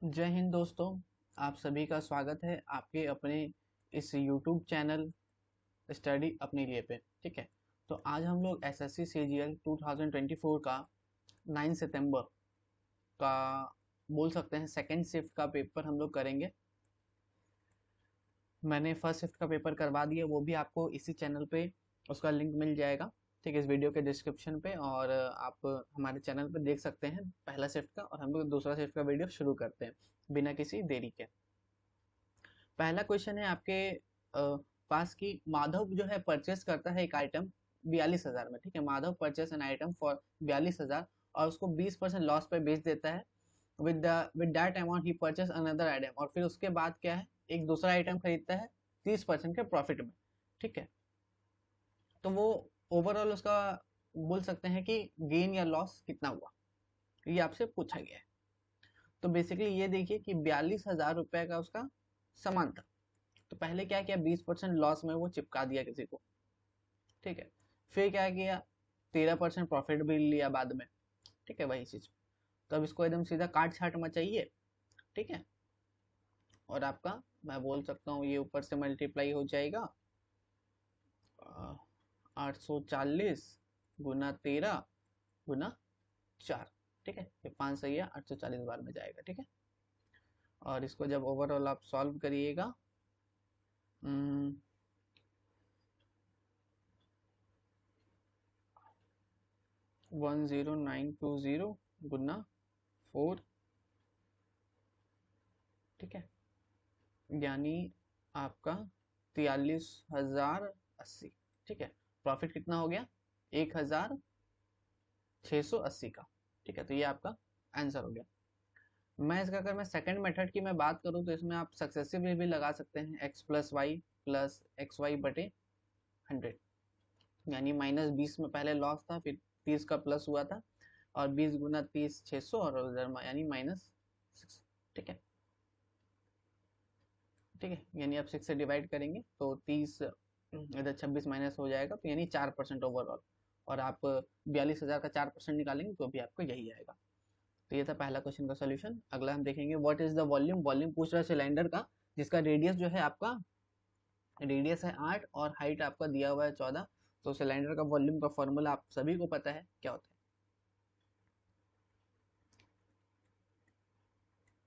जय हिंद दोस्तों। आप सभी का स्वागत है आपके अपने इस YouTube चैनल स्टडी अपने लिए पे। ठीक है, तो आज हम लोग एसएससी सीजीएल 2024 का 9 सितंबर का बोल सकते हैं सेकंड शिफ्ट का पेपर हम लोग करेंगे। मैंने फर्स्ट शिफ्ट का पेपर करवा दिया, वो भी आपको इसी चैनल पे उसका लिंक मिल जाएगा। ठीक है, इस वीडियो के डिस्क्रिप्शन पे, और आप हमारे चैनल पे देख सकते हैं पहला शिफ्ट का, और हम लोग दूसरा शिफ्ट का वीडियो शुरू करते हैं बिना किसी देरी के। पहला क्वेश्चन है आपके पास की माधव जो है परचेस करता है एक आइटम 42,000 में। ठीक है, Madhav purchase an item for 42,000 और उसको 20% लॉस पे बेच देता है। With that amount he purchase another item, और फिर उसके बाद क्या है, एक दूसरा आइटम खरीदता है 30% के प्रॉफिट में। ठीक है, तो वो ओवरऑल उसका बोल सकते हैं कि गेन या लॉस कितना हुआ, ये आपसे पूछा गया है। तो बेसिकली ये देखिए कि 42,000 रुपए का उसका सामान था। तो पहले क्या किया, 20% लॉस में वो चिपका दिया किसी को। ठीक है, फिर क्या किया, 13% प्रॉफिट भी लिया बाद में। ठीक है, वही चीज। तो अब इसको एकदम सीधा काट छाट मचाइए। ठीक है, और आपका मैं बोल सकता हूँ ये ऊपर से मल्टीप्लाई हो जाएगा 840 गुना 13 गुना 4। ठीक है, ये 5 सही है, 840 बार में जाएगा। ठीक है, और इसको जब ओवरऑल आप सॉल्व करिएगा, 10920 गुना 4। ठीक है, यानी आपका 43,080। ठीक है, प्रॉफिट कितना हो गया, 1,680 का। ठीक है, तो ये आपका आंसर हो गया। मैं सेकंड मेथड की मैं बात करूं तो इसमें आप सक्सेसिव भी लगा सकते हैं, X plus Y plus X Y बटे 100। यानी -20 में पहले लॉस था, फिर 30 का प्लस हुआ था, और 20 गुना 30 600, और उधर यानी -6। ठीक है, ठीक है, यानी आप 6 से डिवाइड करेंगे तो 30 इधर 26 माइनस हो जाएगा, तो यानी 4% ओवरऑल। और आप 42,000 का 4% निकालेंगे तो भी आपको यही आएगा। तो ये था पहला क्वेश्चन का सोल्यूशन। अगला हम देखेंगे what is the volume. Volume पूछ रहा है सिलेंडर का, जिसका रेडियस जो है आपका, रेडियस है 8 और हाइट आपका दिया हुआ है 14। तो सिलेंडर का वॉल्यूम का फॉर्मूला आप सभी को पता है क्या होता है।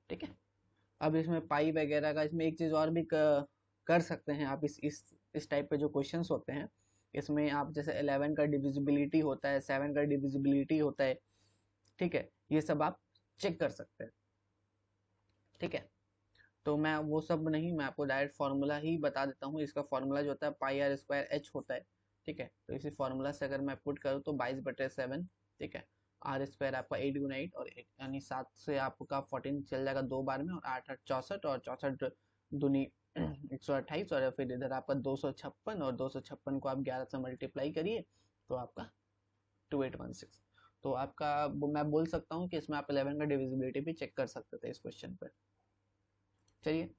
ठीक है, अब इसमें पाई वगैरह का, इसमें एक चीज और भी कर सकते हैं आप। इस टाइप पे जो क्वेश्चंस होते हैं, इसमें आप जैसे 11 का डिविजिबिलिटी होता है, 7 का डिविजिबिलिटी होता है। ठीक है, ये सब आप चेक कर सकते हैं। ठीक है, तो मैं वो सब नहीं, मैं आपको डायरेक्ट फार्मूला ही बता देता हूँ। इसका फार्मूला जो होता है पाई आर स्क्वायर एच होता है। ठीक है, तो इसी फार्मूला से अगर मैं पुट करूँ तो 22/7। ठीक है, आर स्क्वायर आपका 8 गुना 8, और 8 यानी 7 से आपका 14 चल जाएगा 2 बार में, और 8 8 64, और 64 दूनी 128, और फिर इधर आपका 256, और 256 को आप 11 से मल्टीप्लाई करिए तो आपका 2816। तो आपका मैं बोल सकता हूँ कि इसमें आप 11 का डिविजिबिलिटी भी चेक कर सकते थे इस क्वेश्चन पे। चलिए,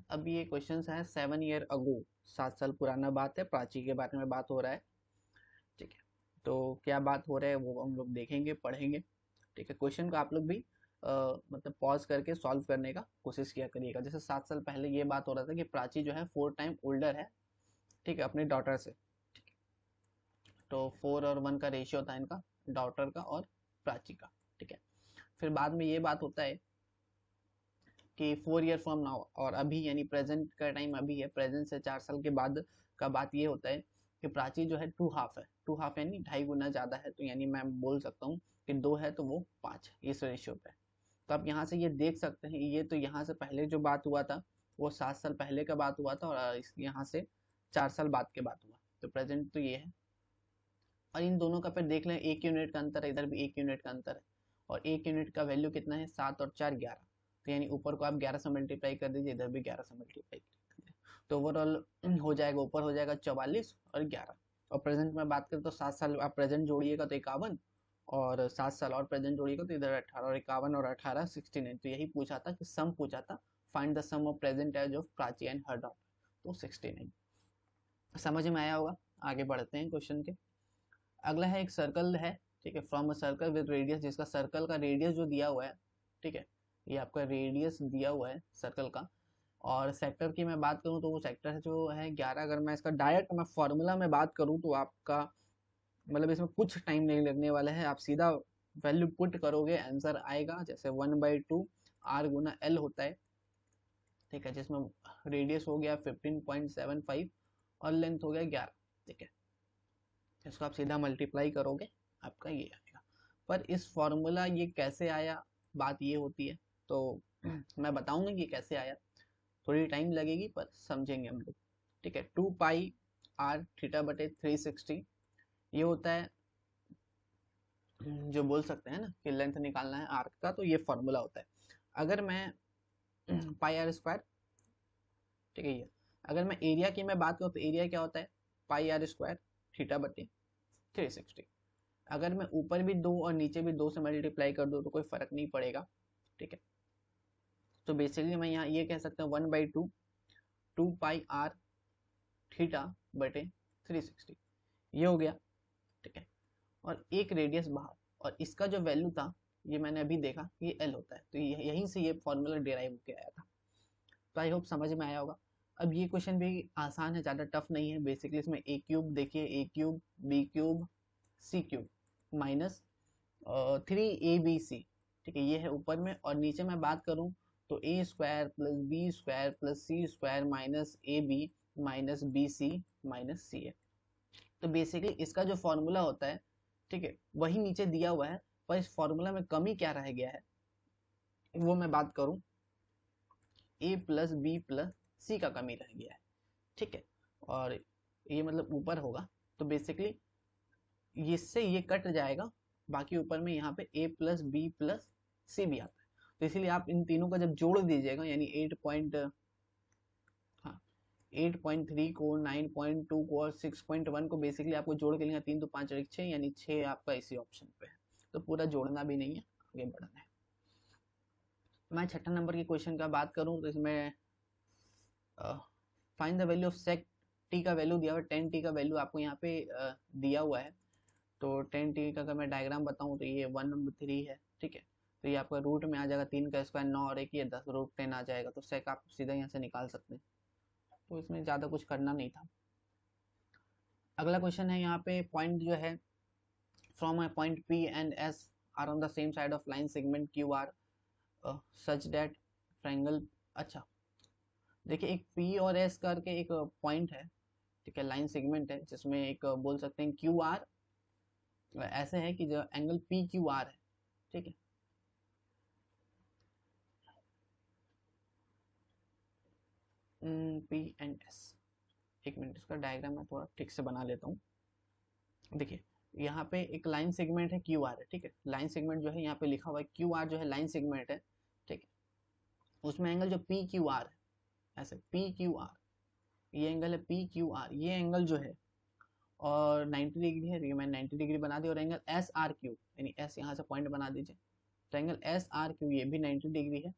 अब ये क्वेश्चन है 7 ईयर अगो, 7 साल पुराना बात है, प्राची के बारे में बात हो रहा है। ठीक है, तो क्या बात हो रहा है वो हम लोग देखेंगे, पढ़ेंगे। ठीक है, क्वेश्चन को आप लोग भी मतलब पॉज करके सॉल्व करने का कोशिश किया करिएगा। जैसे 7 साल पहले ये बात हो रहा था कि प्राची जो है 4 टाइम ओल्डर है। ठीक है, अपनी डॉटर से। तो 4 और 1 का रेशियो था इनका, डॉटर का और प्राची का। ठीक है, फिर बाद में ये बात होता है कि 4 ईयर फ्रॉम नाउ, और अभी यानी प्रेजेंट का टाइम अभी है, प्रेजेंट से 4 साल के बाद का बात ये होता है कि प्राची जो है 2 हाफ है। 2 हाफ यानी 2.5 गुना ज्यादा है, तो यानी मैं बोल सकता हूँ कि 2 है तो वो 5 इस रेशियो पे। तो आप यहाँ से ये देख सकते हैं, ये तो यहाँ से पहले जो बात हुआ था वो 7 साल पहले का बात हुआ था, और यहाँ से 4 साल बाद के बात हुआ। तो प्रेजेंट तो ये है, और इन दोनों का फिर देख लें, 1 यूनिट का अंतर है, इधर भी 1 यूनिट का अंतर है, और 1 यूनिट का वैल्यू कितना है, 7 और 4 11। तो यानी ऊपर को आप 11 से मल्टीप्लाई कर दीजिए, इधर भी 11 से मल्टीप्लाई कर दीजिए, तो ओवरऑल हो जाएगा, ऊपर हो जाएगा 44 और 11। और प्रेजेंट में बात करें तो 7 साल आप प्रेजेंट जोड़िएगा तो 51, और 7 साल और प्रेजेंट जोड़िएगा तो इधर 18, और 51 और 18 69। तो यही पूछा था कि सम पूछा था, find the sum of present age of Prachi and her daughter, तो 69। समझ में आया होगा। आगे बढ़ते हैं क्वेश्चन के। अगला है एक सर्कल है। ठीक है, from a circle with radius, जिसका सर्कल का रेडियस जो दिया हुआ है, ठीक है, ये आपका रेडियस दिया हुआ है सर्कल का। और सेक्टर की मैं बात करूँ तो वो सेक्टर जो है 11। अगर मैं इसका डायरेक्ट मैं फॉर्मूला में बात करूँ तो आपका मतलब इसमें कुछ टाइम नहीं लगने वाला है, आप सीधा वैल्यू पुट करोगे आंसर आएगा। जैसे 1/2 आर गुना एल होता है, ठीक है, जिसमें रेडियस हो गया 15.75 और लेंथ हो गया 11, ठीक है। इसको आप सीधा मल्टीप्लाई करोगे, आपका ये आएगा। पर इस फॉर्मूला ये कैसे आया, बात ये होती है। तो मैं बताऊंगा कि कैसे आया, थोड़ी टाइम लगेगी पर समझेंगे हम लोग, ठीक है। 2 पाई आर थीटा बटे 360 ये होता है, जो बोल सकते हैं ना कि लेंथ निकालना है आर्क का, तो ये फॉर्मूला होता है। अगर मैं पाई आर स्क्वायर, ठीक है, ये अगर मैं एरिया की मैं बात करूँ तो एरिया क्या होता है, पाई आर स्क्वायर थीटा बटे 360। अगर मैं ऊपर भी 2 और नीचे भी 2 से मल्टीप्लाई कर दूँ तो कोई फर्क नहीं पड़ेगा, ठीक है। तो बेसिकली मैं यहाँ ये कह सकता हूँ 1/2 2 पाई आर थीटा बटे 360 ये हो गया, ठीक है। और एक रेडियस बाहर, और इसका जो वैल्यू था ये मैंने अभी देखा ये एल होता है, तो यहीं से ये फॉर्मूला डिराइव होके आया था। तो आई होप समझ में आया होगा। अब ये क्वेश्चन भी आसान है, ज़्यादा टफ नहीं है। बेसिकली इसमें ए क्यूब देखिए, ए cube B cube C cube minus 3ab, ठीक है, ये है ऊपर में। और नीचे मैं बात करूं तो A square plus B square plus C square minus A B minus B C minus C A. तो बेसिकली इसका जो फॉर्मूला होता है, ठीक है, वही नीचे दिया हुआ है। पर इस फॉर्मूला में कमी क्या रह गया है वो मैं बात करूं, ए प्लस बी प्लस सी का कमी रह गया है, ठीक है। और ये मतलब ऊपर होगा, तो बेसिकली इससे ये कट जाएगा, बाकी ऊपर में यहाँ पे ए प्लस बी प्लस सी भी आता है। तो इसीलिए आप इन तीनों का जब जोड़ दीजिएगा, यानी 8.3 को 9.2 को और 6.1 को बेसिकली आपको जोड़ के लेना, 3 तो 5 और 6, यानी 6 आपका इसी ऑप्शन पे है। तो पूरा जोड़ना भी नहीं है, आगे बढ़ना है। मैं छठा नंबर के क्वेश्चन का बात करूं तो इसमें find the value of sec T का वैल्यू दिया हुआ है। 10t का वैल्यू आपको यहाँ पे दिया हुआ है। तो 10t का अगर मैं डायग्राम बताऊं तो ये 1/3 है, ठीक है। तो ये आपका रूट में आ जाएगा, 3 का स्क्वायर 9 और 1 ये 10 √10 आ जाएगा। तो सेक आप सीधा यहाँ से निकाल सकते हैं, तो इसमें ज़्यादा कुछ करना नहीं था। अगला क्वेश्चन है, यहाँ पे पॉइंट जो है from a point P and S R on the same side of line segment Q R such that triangle. अच्छा, देखिए एक पी और एस करके एक पॉइंट है, ठीक है, लाइन सेगमेंट है, जिसमें एक बोल सकते हैं क्यू आर ऐसे है कि जो एंगल पी क्यू आर है, ठीक है। पी एंड एस, एक मिनट इसका डायग्राम मैं थोड़ा ठीक से बना लेता हूँ। देखिए यहाँ पे एक लाइन सेगमेंट है क्यू आर है, ठीक है। लाइन सेगमेंट जो है यहाँ पे लिखा हुआ है क्यू आर, जो है लाइन सेगमेंट है, ठीक है। उसमें एंगल जो पी क्यू आर है, ऐसे पी क्यू आर, ये एंगल है पी क्यू आर, ये एंगल जो है और 90 डिग्री है, तो मैंने 90 डिग्री बना दिया। और एंगल एस आर क्यू, यानी एस यहाँ से पॉइंट बना दीजिए, तो एंगल एस आर क्यू ये भी 90 डिग्री है।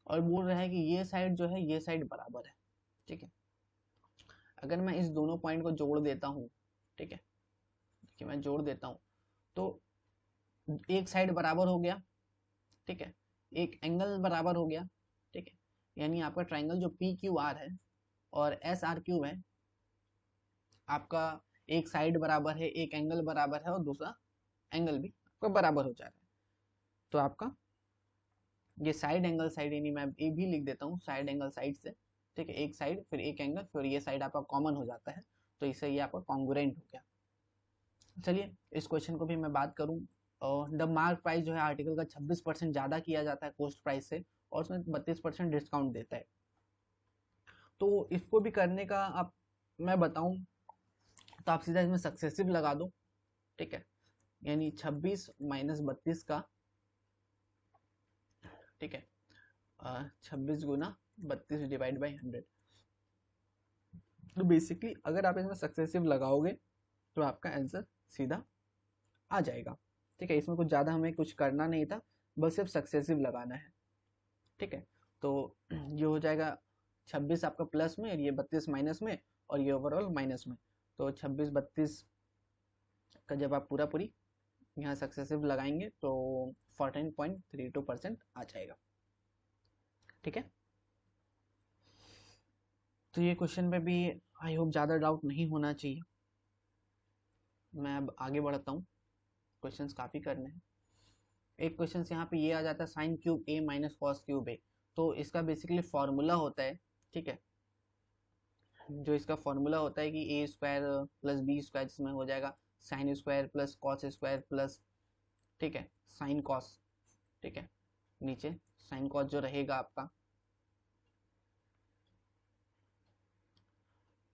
और बोल रहा है कि ये साइड जो है ये साइड बराबर है, ठीक है। अगर मैं इस दोनों पॉइंट को जोड़ देता हूँ, ठीक है, देखिए मैं जोड़ देता हूँ तो एक साइड बराबर हो गया, ठीक है, एक एंगल बराबर हो गया, ठीक है। यानी आपका ट्राइंगल जो पी क्यू आर है और एस आर क्यू है, आपका एक साइड बराबर है, एक एंगल बराबर है और दूसरा एंगल भी आपका बराबर हो जा रहा है। तो आपका ये साइड एंगल साइड, यानी मैं ये भी लिख देता हूँ साइड एंगल साइड से, ठीक है, एक साइड फिर एक एंगल फिर ये साइड आपका कॉमन हो जाता है, तो इससे ये आपका कॉन्ग्रुएंट हो गया। चलिए इस क्वेश्चन को भी मैं बात करूँ, द मार्क प्राइस जो है आर्टिकल का 26% ज़्यादा किया जाता है कोस्ट प्राइस से, और उसमें 32% डिस्काउंट देता है। तो इसको भी करने का आप मैं बताऊं तो आप सीधा इसमें सक्सेसिव लगा दो, ठीक है, यानी 26 माइनस 32 का, ठीक है, 26 गुना 32 डिवाइड बाई 100। तो बेसिकली अगर आप इसमें सक्सेसिव लगाओगे तो आपका आंसर सीधा आ जाएगा, ठीक है। इसमें कुछ ज़्यादा हमें कुछ करना नहीं था, बस सिर्फ सक्सेसिव लगाना है, ठीक है। तो ये हो जाएगा 26 आपका प्लस में और ये 32 माइनस में और ये ओवरऑल माइनस में। तो 26 32 का जब आप पूरी यहाँ सक्सेसिव लगाएंगे तो 14.32% आ जाएगा। ठीक है, तो ये क्वेश्चन पे भी आई होप ज़्यादा डाउट नहीं होना चाहिए। मैं अब आगे बढ़ता हूँ, क्वेश्चंस काफ़ी करने हैं। एक क्वेश्चन यहाँ पे ये आ जाता है साइन क्यूब ए माइनस कॉस क्यूब ए, तो इसका बेसिकली फॉर्मूला होता है, ठीक है, जो इसका फॉर्मूला होता है कि ए स्क्वायर प्लस बी स्क्वायर, जिसमें हो जाएगा sine square plus cos square plus, ठीक है, साइन कॉस, ठीक है, नीचे साइन कॉस जो रहेगा आपका,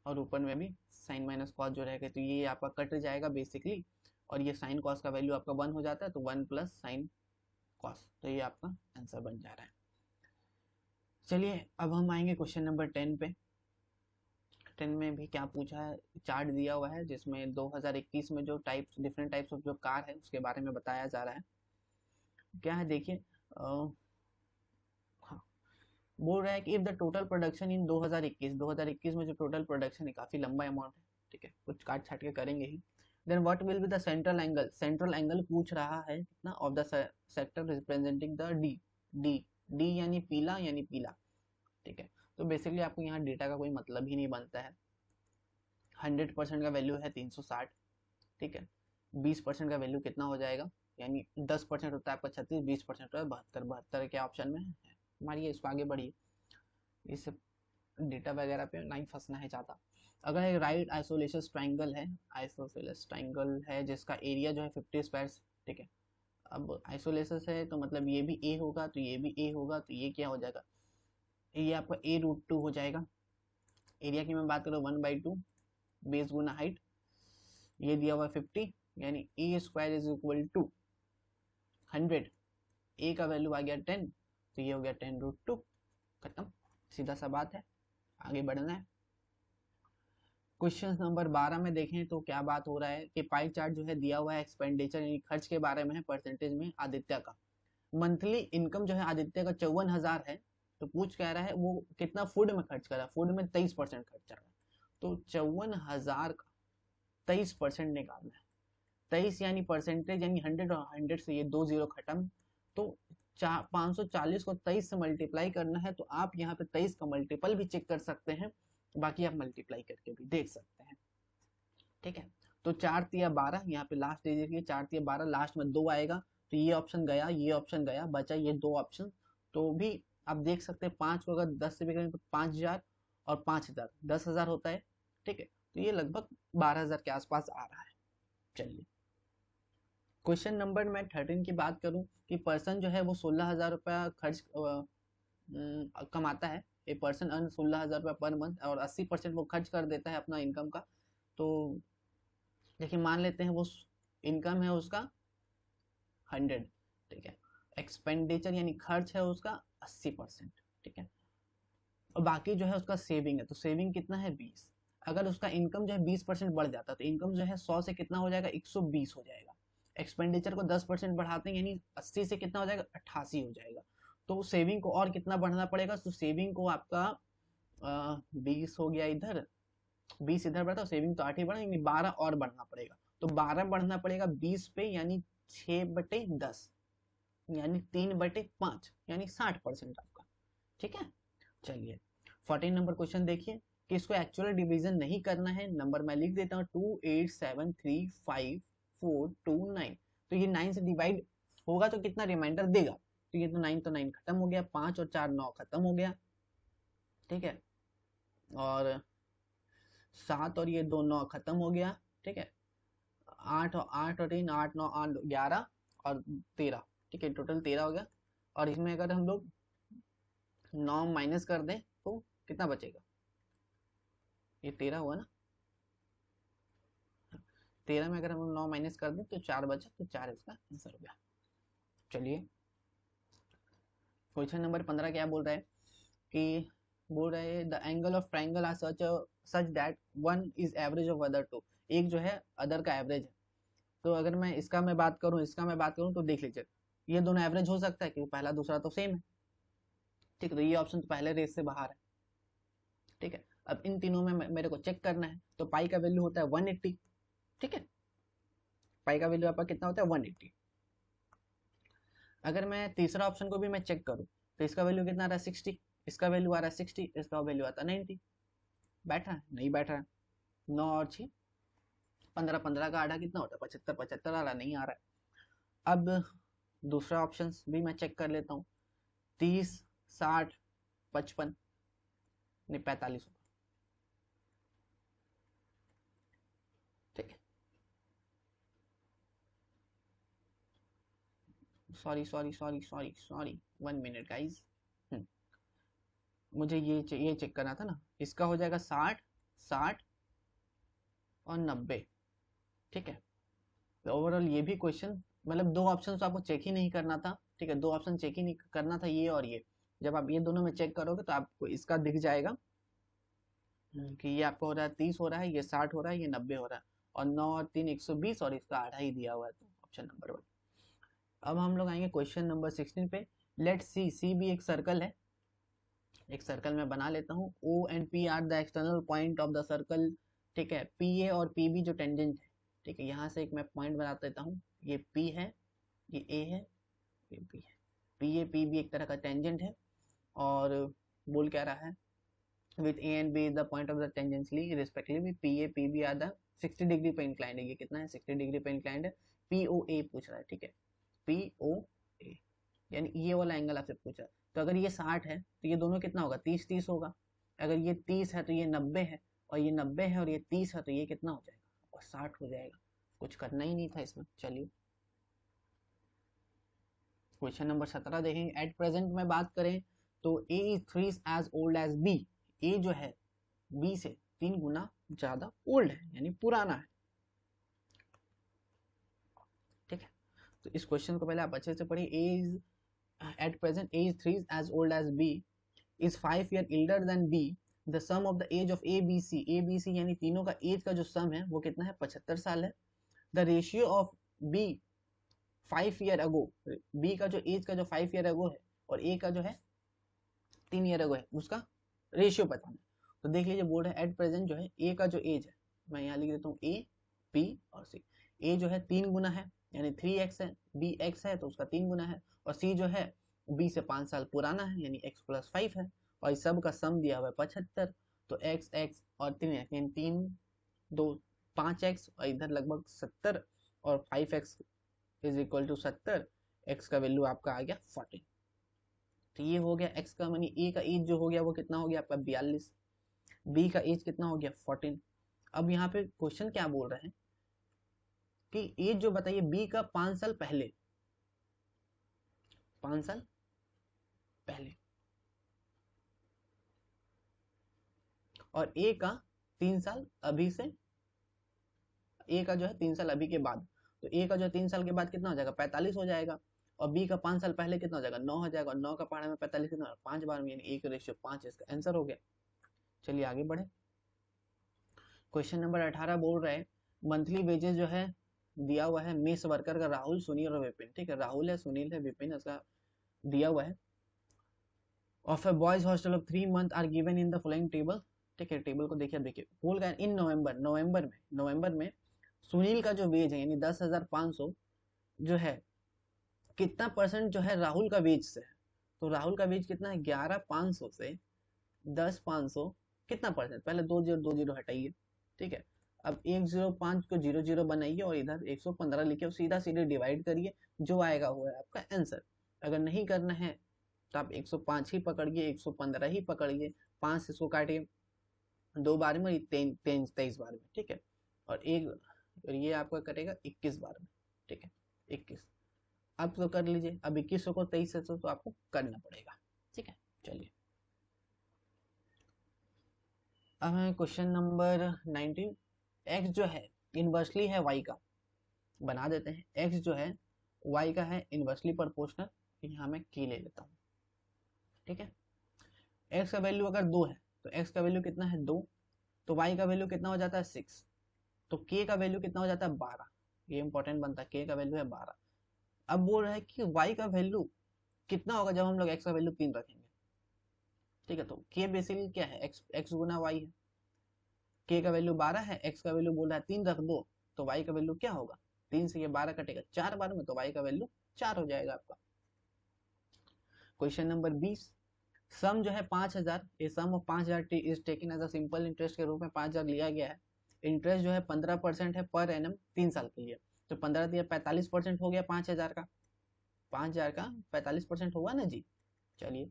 और ऊपर में भी साइन माइनस कॉस जो रहेगा, तो ये आपका कट जाएगा बेसिकली, और ये साइन कॉस का वैल्यू आपका 1 हो जाता है, तो 1 प्लस साइन कॉस, तो ये आपका आंसर बन जा रहा है। चलिए अब हम आएंगे क्वेश्चन नंबर 10 पे। 10 में भी क्या पूछा है, चार्ट दिया हुआ है जिसमें 2021 में जो डिफरेंट टाइप्स ऑफ जो कार है उसके बारे में बताया जा रहा है। क्या है देखिए, हाँ, बोल रहा है कि if the total production in 2021 में जो टोटल प्रोडक्शन है काफी लंबा अमाउंट है, ठीक है, कुछ काट छाट के करेंगे ही। Then what will be the central angle पूछ रहा है कितना of the sector representing the D, D D यानी पीला, यानी पीला, ठीक है। तो बेसिकली आपको यहाँ डेटा का कोई मतलब ही नहीं बनता है। 100% का वैल्यू है 360, ठीक है, 20% का वैल्यू कितना हो जाएगा, यानी 10% होता है आपका 36, 20% होता है 72, 72 के ऑप्शन में है। मारिए इसको, आगे बढ़िए, इस डेटा वगैरह पे नहीं फंसना है ज़्यादा। अगर एक राइट आइसोलेशन ट्राइंगल है, आइसोसेलेस ट्राइंगल है जिसका एरिया जो है 50 स्क्वायर, ठीक है, अब आइसोलेशन है तो मतलब ये भी ए होगा, तो ये भी ए होगा, तो ये क्या हो जाएगा, ये आपका a√2 हो जाएगा। एरिया की मैं बात करूँ 1/2 बेस गुना हाइट, ये दिया हुआ 50, यानी ए स्क्वायर इज इक्वल टू 100, ए का वैल्यू आ गया 10, तो ये हो गया 10√2, खत्म, सीधा सा बात है, आगे बढ़ना है। क्वेश्चन नंबर 12 में देखें तो क्या बात हो रहा है कि पाई चार्ट जो है दिया हुआ है एक्सपेंडिचर यानी खर्च के बारे में है, परसेंटेज में आदित्य का मंथली इनकम जो है आदित्य का 54,000 है, तो पूछ कह रहा है वो कितना फूड में खर्च कर रहा है, फूड में 23% खर्च कर रहा है, तो 54,000 का 23% निकालना है। 23 यानी परसेंटेज, यानी 100 और 100 से ये 2 जीरो खत्म, तो 540 को 23 से मल्टीप्लाई करना है, तो आप यहाँ पे 23 का मल्टीपल भी चेक कर सकते हैं, बाकी आप मल्टीप्लाई करके भी देख सकते हैं, ठीक है। तो 4 तिया 12, यहाँ पे लास्ट दे दीजिए 4 तिया 12, लास्ट में 2 आएगा, तो ये ऑप्शन गया, ये ऑप्शन गया, बचा ये 2 ऑप्शन, तो भी आप देख सकते हैं 5 को अगर 10 से भी करें तो 5,000 और 5,000 10,000 होता है, ठीक है, तो ये लगभग 12,000 के आसपास आ रहा है। चलिए क्वेश्चन नंबर मैं 13 की बात करूं कि पर्सन जो है वो 16,000 रुपया खर्च कमाता है, ए पर्सन अर्न 16,000 रुपया पर मंथ, और 80% वो खर्च कर देता है अपना इनकम का। तो देखिए मान लेते हैं वो इनकम है उसका 100, ठीक है, एक्सपेंडिचर यानी खर्च है उसका 80%, ठीक है, और बाकी जो है उसका सेविंग है, तो सेविंग कितना है 20। अगर उसका इनकम जो है 20% बढ़ जाता है तो इनकम जो है 100 से कितना हो जाएगा 120 हो जाएगा। एक्सपेंडिचर को 10% बढ़ाते हैं यानी 80 से कितना हो जाएगा 88 हो जाएगा। तो सेविंग को और कितना बढ़ाना पड़ेगा, तो सेविंग को आपका 20 हो गया इधर, 20 इधर बढ़ता, सेविंग तो 8 ही बढ़ा, यानी 12 और बढ़ना पड़ेगा, तो 12 बढ़ना पड़ेगा 20 पे, यानी 6/10, यानी 3/5, यानी 60% आपका, ठीक है। चलिए 14 नंबर क्वेश्चन देखिए कि इसको एक्चुअल डिवीजन नहीं करना है, नंबर मैं लिख देता हूँ 287354429, तो ये 9 से डिवाइड होगा तो कितना रिमाइंडर देगा, तो ये तो 9 खत्म हो गया, 5 और 4 9 खत्म हो गया, ठीक है, और 7 और ये 2 9 खत्म हो गया, ठीक है, 8 और 3 8 9 8 11 और 13, ठीक है, टोटल 13 हो गया, और इसमें अगर हम लोग 9 माइनस कर दें तो कितना बचेगा, ये 13 हुआ ना, 13 में अगर हम 9 माइनस कर दें तो 4 बचा, तो 4 इसका आंसर हो गया। चलिए क्वेश्चन नंबर 15 क्या बोल रहा है कि बोल रहे हैं the angle of triangle are such that one is average of other two, एक जो है अदर का एवरेज है, तो अगर मैं इसका मैं बात करूं, इसका मैं बात करूं, तो देख लीजिए ये दोनों एवरेज हो सकता है क्योंकि पहला दूसरा तो सेम है, ठीक है, तो ये ऑप्शन तो पहले रेस से बाहर है, ठीक है। अब इन तीनों में मेरे को चेक करना है, तो पाई का वैल्यू होता है 180, ठीक है, पाई का वैल्यू आपका कितना होता है 180। अगर मैं तीसरा ऑप्शन को भी मैं चेक करूं, तो इसका वैल्यू कितना आ रहा है 60, इसका वैल्यू आ रहा है 60, इसका वैल्यू आता है 90। बैठ रहा है? नहीं बैठ रहा है। 9 और 6 15, 15 का आधा कितना होता है 75, 75 आ रहा नहीं आ रहा है। अब दूसरा ऑप्शन भी मैं चेक कर लेता हूँ। 30, 60, 55, नहीं 45 होगा। ठीक है, सॉरी 1 मिनट गाइज। मुझे ये चेक करना था ना, इसका हो जाएगा 60, 60 और 90। ठीक है, तो ओवरऑल ये भी क्वेश्चन, मतलब दो ऑप्शन तो आपको चेक ही नहीं करना था। ठीक है, दो ऑप्शन चेक ही नहीं करना था, ये और ये। जब आप ये दोनों में चेक करोगे तो आपको इसका दिख जाएगा कि ये आपको हो रहा है 30 हो रहा है, ये 60 हो रहा है, ये 90 हो रहा है, और 9 और 3 120, और इसका आधा ही दिया हुआ है, तो ऑप्शन नंबर 1। अब हम लोग आएंगे क्वेश्चन नंबर 16 पे। लेट सी भी एक सर्कल है, एक सर्कल में बना लेता हूँ। O and P are the external point of the circle. ठीक है, PA और PB जो टेंजेंट है। ठीक है, यहाँ से एक मैं पॉइंट बना देता हूँ, ये P है, ये A है, ये B है। PA PB एक तरह का टेंजेंट है, और बोल क्या रहा है, with A and B the point of the tangentially respectively PA PB are the 60 degree पे इंक्लाइंड है। ये कितना है 60 डिग्री पे इंक्लाइंड है। POA पूछ रहा है। ठीक है, POA यानी ये वाला एंगल आपसे पूछ रहा है। तो अगर ये 60 है तो ये दोनों कितना होगा 30 30 होगा। अगर ये 30 है तो ये 90 है, और ये 90 है और ये 30 है तो ये कितना हो जाएगा, और 60 हो जाएगा। कुछ करना ही नहीं था इसमें। चलिए क्वेश्चन नंबर 17 देखेंगे। एट प्रेजेंट में बात करें तो A is 3 as old as B। A जो है B से 3 गुना ज्यादा ओल्ड है, यानी पुराना है। ठीक है, तो इस क्वेश्चन को पहले आप अच्छे से पढ़िए। A is at present A is 3 as old as B is 5 year elder than B। The sum of the age of ABC यानी तीनों का एज का जो सम है वो कितना है 75 साल है। The ratio of B 5 year ago, B का जो एज का जो 5 year ago है और A का जो है 3 year ago है, उसका रेशियो बताना है। तो देख लीजिए बोर्ड है, एट प्रेजेंट जो है A का जो एज है, मैं यहाँ लिख देता हूँ A, B और C। A जो है 3 गुना है, यानी 3x है, B x है तो उसका 3 गुना है, और C जो है B से 5 साल पुराना है, यानी x + 5 है, और इस सब का सम दिया हुआ है 75। तो x और 3x यानी 3 2 5x, और इधर लगभग 70, और 5x = 70। x का वैल्यू आपका आ गया 40। तो ये हो गया x का, यानी A का एज जो हो गया वो कितना हो गया आपका 42, B का एज कितना हो गया 14। अब यहाँ पे क्वेश्चन क्या बोल रहे हैं कि एज जो बताइए B का 5 साल पहले, 5 साल पहले, और A का 3 साल अभी से, A का जो है 3 साल अभी के बाद। तो A का जो 3 साल के बाद कितना हो जाएगा 45 हो जाएगा, और B का 5 साल पहले कितना हो जाएगा 9 हो जाएगा, और 9 का पहाड़ा में 45 कितना 5 बार में, यानी 1:5। इसका आंसर हो गया। चलिए आगे बढ़े। क्वेश्चन नंबर 18 बोल रहे हैं मंथली वेजेस जो है दिया हुआ है मेस वर्कर का राहुल, सुनील और विपिन। ठीक है, राहुल है, सुनील है, विपिन, इसका दिया हुआ है। Of a boys hostel of 3 month are given in the following table. ठीक है, टेबल को देखिए, देखिए बोल गए इन नवंबर में सुनील का जो वेज है यानी 10,500 जो है, कितना परसेंट जो है राहुल का वेज से है। तो राहुल का वेज कितना है 11,500 से 10,500 कितना परसेंट, पहले 2 0 हटाइए। ठीक है, अब 105 को 0 बनाइए और इधर 115 लिखे और सीधा सीधे डिवाइड करिए, जो आएगा वो है आपका आंसर। अगर नहीं करना है तो आप 105 ही पकड़िए, 115 ही पकड़िए, 5 से इसको काटिए 2 बार में, 23 बार में। ठीक है, और ये आपका कटेगा 21 बार में। ठीक है, 21 आप तो कर लीजिए। अब 21 को 23 से तो आपको करना पड़ेगा। ठीक है, चलिए अब है क्वेश्चन नंबर 19। x जो है इनवर्सली है y का, बना देते हैं। x जो है y का है इनवर्सली प्रोपोर्शनल, यहाँ मैं k ले लेता हूँ। ठीक है, x का वैल्यू अगर 2 है तो x का वैल्यू कितना है 2, तो y का वैल्यू कितना हो जाता है 6, तो k का वैल्यू कितना हो जाता है 12। ये इंपॉर्टेंट बनता है, k का वैल्यू है 12। अब बोल रहा है कि y का वैल्यू कितना होगा जब हम लोग x का वैल्यू 3 रखेंगे। ठीक है, तो k बेसिकली क्या है x गुना y है, k का वैल्यू 12 है, x का वैल्यू बोल रहा है 3 रख दो, तो y का वैल्यू क्या होगा 3 से ये 12 कटेगा 4 बार में, तो y का वैल्यू 4 हो जाएगा आपका। क्वेश्चन नंबर 20, सम जो है 5000, ये sum of 5000 is taken as a simple interest के रूप में 5000 लिया गया है। इंटरेस्ट जो है 15% है पर एनम 3 साल के लिए। तो 15 दिया 45% हो गया 5000 का, 5000 का 45% हुआ ना जी। चलिए,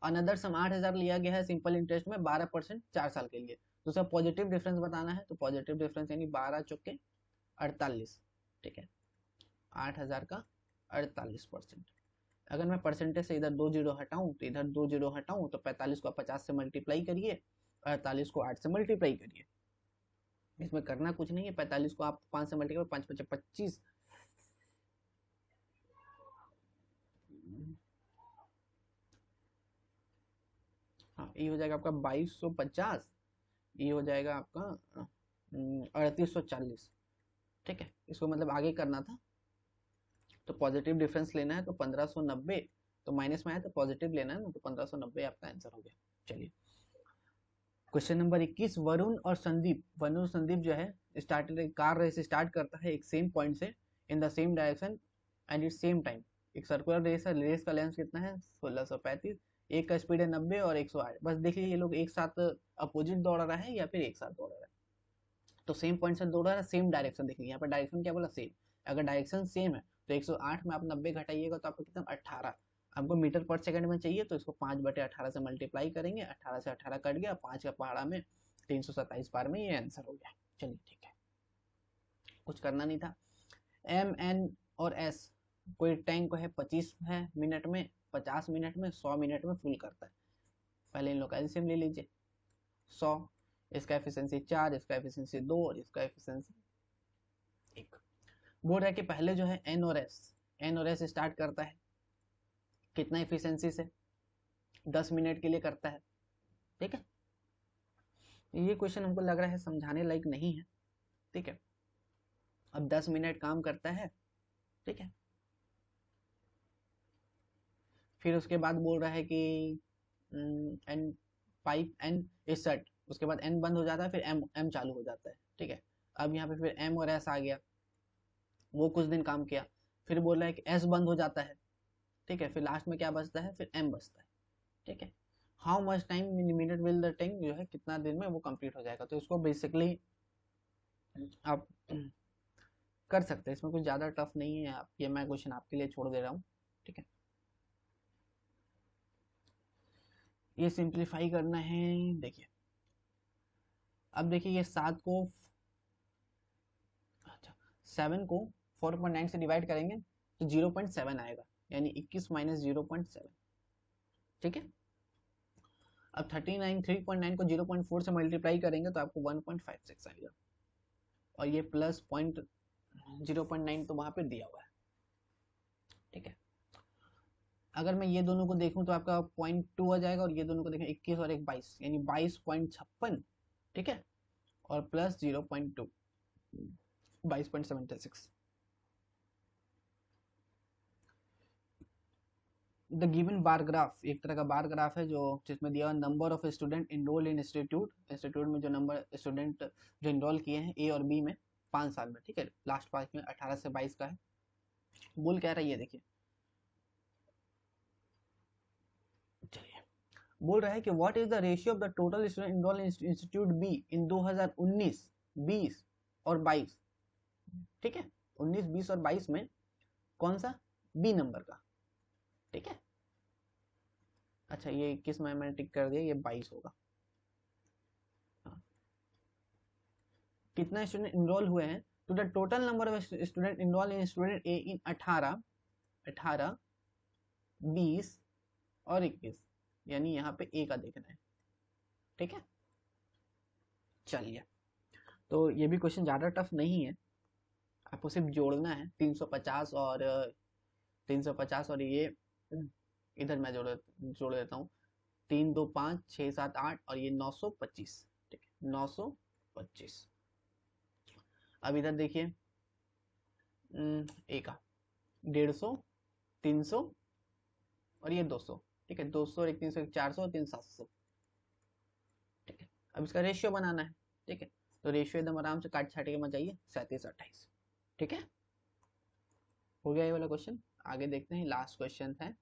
अनदर सम 8000 लिया गया है सिंपल इंटरेस्ट में 12% 4 साल के लिए। तो उसका पॉजिटिव डिफरेंस बताना है, तो पॉजिटिव डिफरेंस यानी 12 चौके 48, ठीक है, 8000 का 48%। अगर मैं परसेंटेज से इधर 2 जीरो हटाऊं तो इधर 2 जीरो हटाऊं तो 45 को 50 से मल्टीप्लाई करिए, 48 को 8 से मल्टीप्लाई करिए। इसमें करना कुछ नहीं है, 45 को आप 5 से मल्टीप्लाई, 5 5 25, हाँ ये हो जाएगा आपका 2250, ये हो जाएगा आपका 3840, ठीक है। इसको मतलब आगे करना था, तो पॉजिटिव डिफरेंस लेना है, तो 1590, तो माइनस में आया तो पॉजिटिव लेना है ना, तो 1590 आपका आंसर हो गया। चलिए, क्वेश्चन नंबर 21, वरुण और संदीप जो है स्टार्टेड कार रेस स्टार्ट करता है एक सेम पॉइंट से in the same direction and it same time. एक सर्कुलर रेस है, रेस का लेंथ कितना है 1635, एक का स्पीड है 90 और 108। बस देखिए ये लोग एक साथ अपोजिट दौड़ रहा है या फिर एक साथ दौड़ रहा है। तो सेम पॉइंट से दौड़ रहा है, सेम डायरेक्शन देखिए, यहाँ पर डायरेक्शन क्या बोला सेम। अगर डायरेक्शन सेम है तो 108 में आप 90 घटाइएगा तो आपको कितना 18। आपको मीटर पर सेकंड में चाहिए तो इसको 5/18 से मल्टीप्लाई करेंगे, 18 से 18 कट गया, 5 का पहाड़ा में 327 बार में ये आंसर हो गया। चलिए ठीक है, कुछ करना नहीं था। एम एन और एस, कोई टैंक को है 25 है मिनट में, 50 मिनट में, 100 मिनट में फुल करता है। पहले इन लोग का एलसीएम ले लीजिए, 100, इसका एफिशिएंसी 4, इसका एफिशिएंसी 2 और इसका एफिशिएंसी 1। बोल रहा है कि पहले जो है एन और एस स्टार्ट करता है कितना एफिशिएंसी से, 10 मिनट के लिए करता है, ठीक है। ये क्वेश्चन हमको लग रहा है समझाने लायक नहीं है, ठीक है। अब 10 मिनट काम करता है, ठीक है। फिर उसके बाद बोल रहा है कि N pipe N is set, उसके बाद एन बंद हो जाता है, फिर एम एम चालू हो जाता है, ठीक है। अब यहाँ पे फिर एम और एस आ गया, वो कुछ दिन काम किया, फिर बोल रहा है कि एस बंद हो जाता है, ठीक है। फिर लास्ट में क्या बचता है, फिर एम बचता है, ठीक है। How much time minute will the tank, जो है कितना दिन में वो कंप्लीट हो जाएगा। तो इसको बेसिकली आप कर सकते हैं, इसमें कुछ ज़्यादा टफ नहीं है। आप ये मैं क्वेश्चन आपके लिए छोड़ दे रहा हूँ, ठीक है। ये सिंप्लीफाई करना है, देखिए अब देखिए ये 7 को, अच्छा 7 को 4.9 से डिवाइड करेंगे तो 0.7 आएगा, यानी 21 माइनस 0.7, ठीक है। अब 39 3.9 को 0.4 से मल्टीप्लाई करेंगे तो आपको 1.56 आएगा, और ये प्लस 0.9 तो वहां पे दिया हुआ है, ठीक है। अगर मैं ये दोनों को देखूं तो आपका 0.2 आ जाएगा, और ये दोनों को देखें 21 और एक 22, यानी 22.56, ठीक है, और प्लस 0.2 22.76। द गिवन बार ग्राफ, एक तरह का बार ग्राफ है जो जिसमें दिया number of student enrol in institute में जो नंबर स्टूडेंट जो इनरोल किए हैं ए और बी में 5 साल में, ठीक है। लास्ट 5 में 18 से 22 का है। बोल क्या रही है देखिए, चलिए बोल रहा है कि what is the ratio of the total student enrol in institute B in 2019 20 और 22, ठीक है। 19 20 और 22 में कौन सा बी नंबर का, ठीक है। अच्छा ये 21 में मैंने टिक कर दिया, ये 22 होगा। हाँ। कितना स्टूडेंट इनरोल हुए हैं, to the total number of student enrol in student A in 18 20 और 21, यानी यहाँ पे ए का देखना है, ठीक है। चलिए, तो ये भी क्वेश्चन ज़्यादा टफ नहीं है, आपको सिर्फ जोड़ना है 350 और 350 और ये इधर मैं जोड़ देता हूँ, 3 2 5 6 7 8 और ये 925, ठीक है 925। अब इधर देखिए ए का 150 300 और ये 200, ठीक है, 200 और 300 400 और 3 700, ठीक है। अब इसका रेशियो बनाना है, ठीक है। तो रेशियो एकदम आराम से काट छाट के मत जाइए, 37 28, ठीक है। हो गया ये वाला क्वेश्चन। आगे देखते हैं, लास्ट क्वेश्चन है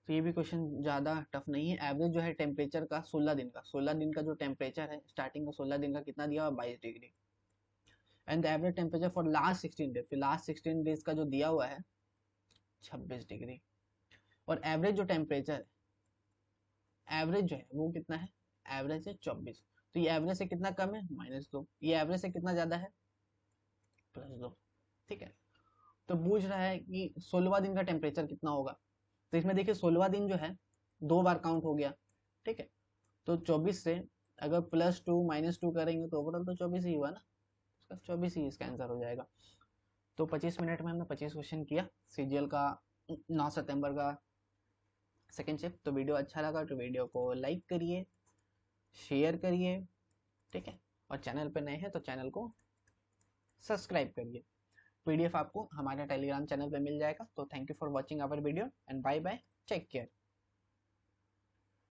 तो ये भी क्वेश्चन ज़्यादा टफ नहीं है। एवरेज जो है टेम्परेचर का 16 दिन का जो टेम्परेचर है स्टार्टिंग का 16 दिन का कितना दिया हुआ 22 degree. And the average temperature for last 16 days, फिर लास्ट 16 डेज का जो दिया हुआ है 26 डिग्री। और एवरेज जो टेम्परेचर है, एवरेज जो है वो कितना है, एवरेज है 24। तो ये एवरेज से कितना कम है -2, ये एवरेज से कितना ज़्यादा है +2। ठीक है, तो पूछ रहा है कि 16वां दिन का टेम्परेचर कितना होगा। तो इसमें देखिए 16वां दिन जो है 2 बार काउंट हो गया। ठीक है, तो 24 से अगर +2 -2 करेंगे तो ओवरऑल तो 24 ही हुआ ना, इसका 24 ही इसका आंसर हो जाएगा। तो 25 मिनट में हमने 25 क्वेश्चन किया सीजीएल का 9 सितंबर का सेकेंड शिफ्ट। तो वीडियो अच्छा लगा तो वीडियो को लाइक करिए, शेयर करिए। ठीक है, और चैनल पे नए हैं तो चैनल को सब्सक्राइब करिए। पीडीएफ आपको हमारे टेलीग्राम चैनल पे मिल जाएगा। तो thank you for watching our video and bye bye, take care.